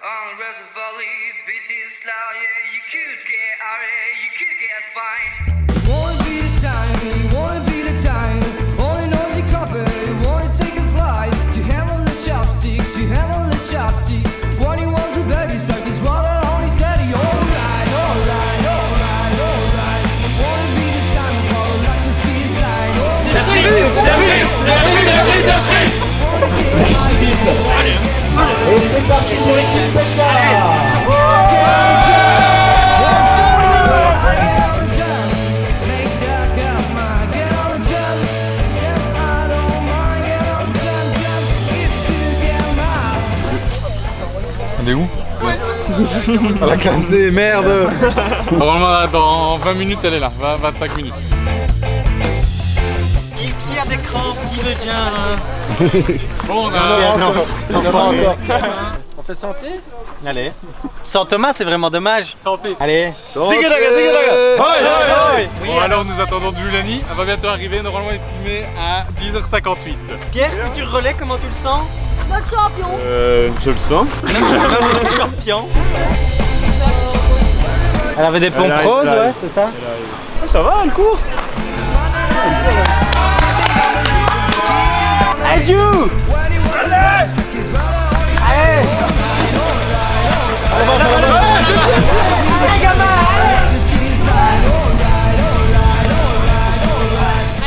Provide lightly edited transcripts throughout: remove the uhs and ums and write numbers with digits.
On reservoir, beat this loud, yeah, you could get out, you could get fine. Wanna be the time, wanna be the time. Only knows you copy, wanna take a flight. To handle the chopstick, to handle the chopstick. When he wants a baby strike, his wallet on his daddy. Alright, alright, alright, alright. Wanna be the time, call like the sea's light. Et c'est parti pour l'équipe Becca. On est où? À la clamsée, merde. Normalement dans 20 minutes elle est là, 25 minutes. Qui a des crampes? Qui veut bien là? Bon, on fait santé? Allez. Sans Thomas, c'est vraiment dommage. Santé. Allez. Bon alors nous attendons Giuliani, elle va bientôt arriver, normalement elle est filmée à 10h58. Pierre, futur relais, comment tu le sens? Notre champion. Je le sens. Notre champion. Elle avait des pompes roses, ouais, c'est ça? Ça va, elle court. Adieu.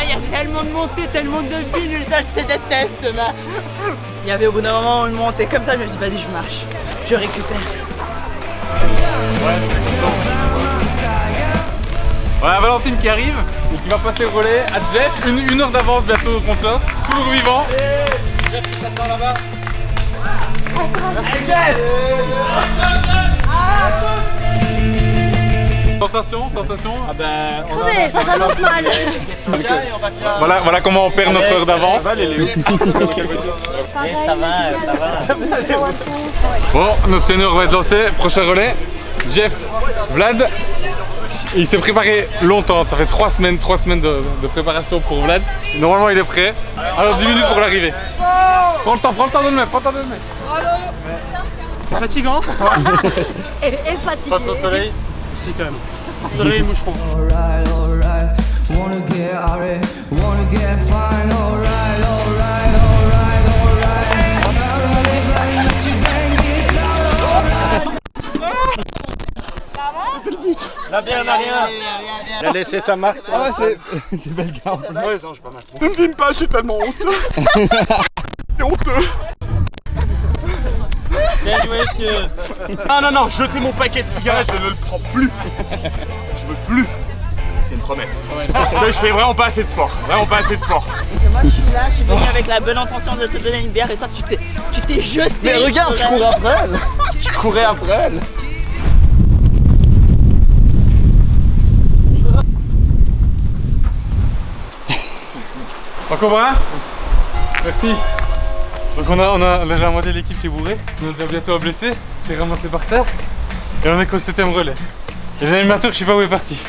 Il y a tellement de montées, tellement de villes, je te déteste, ma. Il y avait au bout d'un moment une montée comme ça, je me dis vas-y je marche, je récupère. Voilà Valentine qui arrive et qui va passer le relais à Jeff, une heure d'avance bientôt au compteur, toujours vivant. Jeff qui t'attend là-bas. Sensation. Ah ben, Crevé, ça s'annonce mal. Voilà comment on perd notre heure d'avance. ça va. Bon, notre senior va être lancé, prochain relais. Jeff, Vlad. Il s'est préparé longtemps, ça fait 3 semaines de préparation pour Vlad. Normalement il est prêt. Alors 10 minutes pour l'arrivée. Prends le temps de le mettre, Fatigant. Et fatigué. Pas trop de soleil. Si quand même. Soleil et moucheron. Alright, alright, wanna get out, wanna get fine. Alright, alright, alright, La bière n'a rien. Il a laissé sa marque. Ah ouais, c'est belle garde. Ouais, non, j'ai pas mal. Ne me filme pas, je suis tellement honteux. C'est honteux. Bien joué, monsieur. Non, jetez mon paquet de cigarettes, je ne le prends plus. Je veux plus. C'est une promesse. Je fais vraiment pas assez de sport. Vraiment pas assez de sport. Moi je suis là, je suis venu avec la bonne intention de te donner une bière et toi tu t'es jeté. Mais regarde, je courais après elle. Je courais après elle. Encore un? Merci. Donc on a déjà la moitié de l'équipe qui est bourrée. On a déjà bientôt un blessé, qui est ramassé par terre. Et on est qu'au 7ème relais. Et l'animateur, je sais pas où est parti.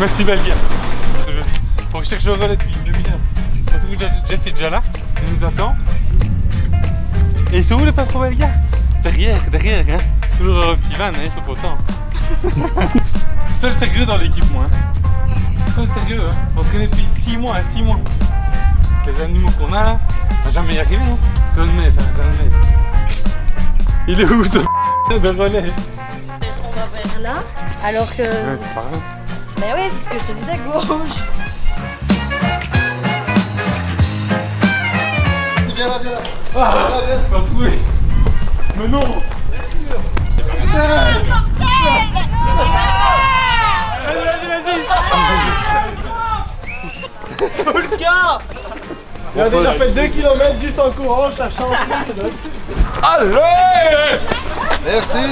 Merci Belgia. On cherche le relais depuis une demi-heure. Parce que Jeff est déjà là, il nous attend. Et ils sont où les patrons Belgia? Derrière, hein. Toujours dans le petit van, hein, ils sont contents. Seul sérieux dans l'équipe, moi. Seul sérieux, hein. Entraîné depuis 6 mois. Les animaux qu'on a là, on va jamais y arriver, hein. Jamais. Il est où ce de relais? On va vers là, alors que... Ouais, c'est pas grave. Mais ouais, c'est ce que je te disais, gauche. Viens là. Ah, pas trouvé. Mais non. Le gars. Il a déjà fait 2 km juste en courant, ça change. Allez. Merci.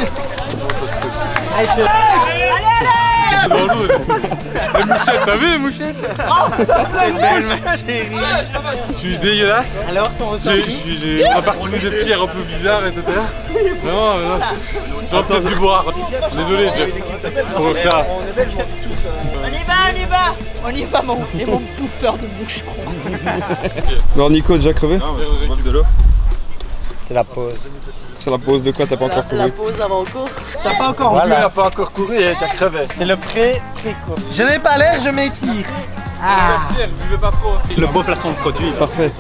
Allez. Dans l'eau. Les mouchettes, t'as vu les mouchettes? C'est belle ma chérie. Je suis dégueulasse. Alors ton ressenti? J'ai appartenu des pierres un peu bizarres, etc. Non, j'ai peut-être dû boire. Désolé, Jeff. Pour le cas. On y va mon bouffeur de boucheron. Alors Nico, déjà crevé? Non, de l'eau. C'est la pause. C'est la pause de quoi? T'as pas encore couru? La pause avant course. T'as pas encore Voilà. bu, t'as pas encore couru et tu as crevé. C'est le pré-cours. Je n'ai pas l'air, je m'étire. Buvez pas trop. Le beau placement de produit. Parfait.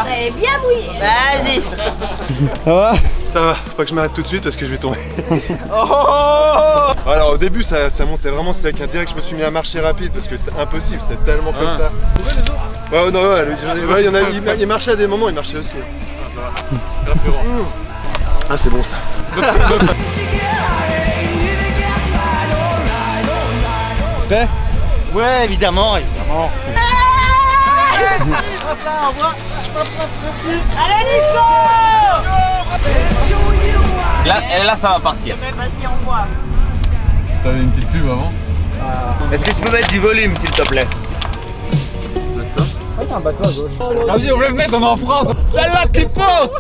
Elle est bien mouillée. Vas-y. Ça va? Ça va, faut pas que je m'arrête tout de suite parce que je vais tomber. Alors au début ça montait vraiment sec, direct je me suis mis à marcher rapide parce que c'était impossible, c'était tellement comme ça. Ouais, non, ouais, il y en a, il marchait à des moments, il marchait aussi. Ah c'est bon ça. Prêt? Ouais, évidemment, évidemment. Là, ça va partir. Vas-y, on voit. T'avais une petite pub avant? Est-ce que tu peux mettre du volume, s'il te plaît? Vas-y, on veut le mettre, on est en France. Celle-là qui pense!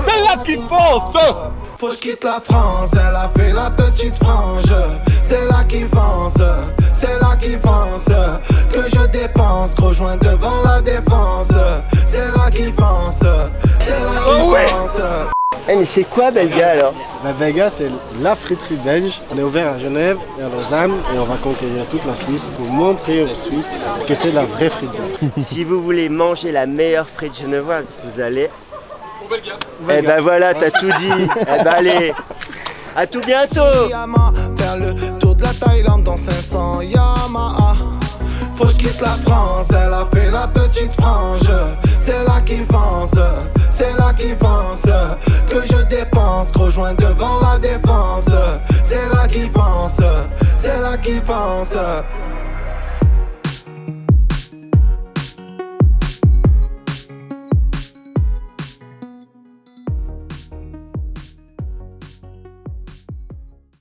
Celle-là qui pense! Faut que je quitte la France, elle a fait la petite frange. C'est là qui fonce, c'est là qui fonce. Que je dépense, gros joint devant la défense. C'est là qui fonce, c'est là qui fonce. Eh mais c'est quoi Belga alors? La Belga, c'est la friterie belge. On est ouvert à Genève et à Lausanne et on va conquérir toute la Suisse pour montrer aux Suisses que c'est la vraie frite belge. Si vous voulez manger la meilleure frite genevoise, vous allez... Eh ben voilà, t'as tout dit. Eh ben allez, à tout bientôt. Yamaha, faire le tour de la Thaïlande dans 500 Yamaha. Faut que je quitte la France, elle a fait la petite frange. C'est là qui fonce, c'est là qui fonce. Que je dépense, gros joint devant la défense. C'est là qui fonce, c'est là qui fonce.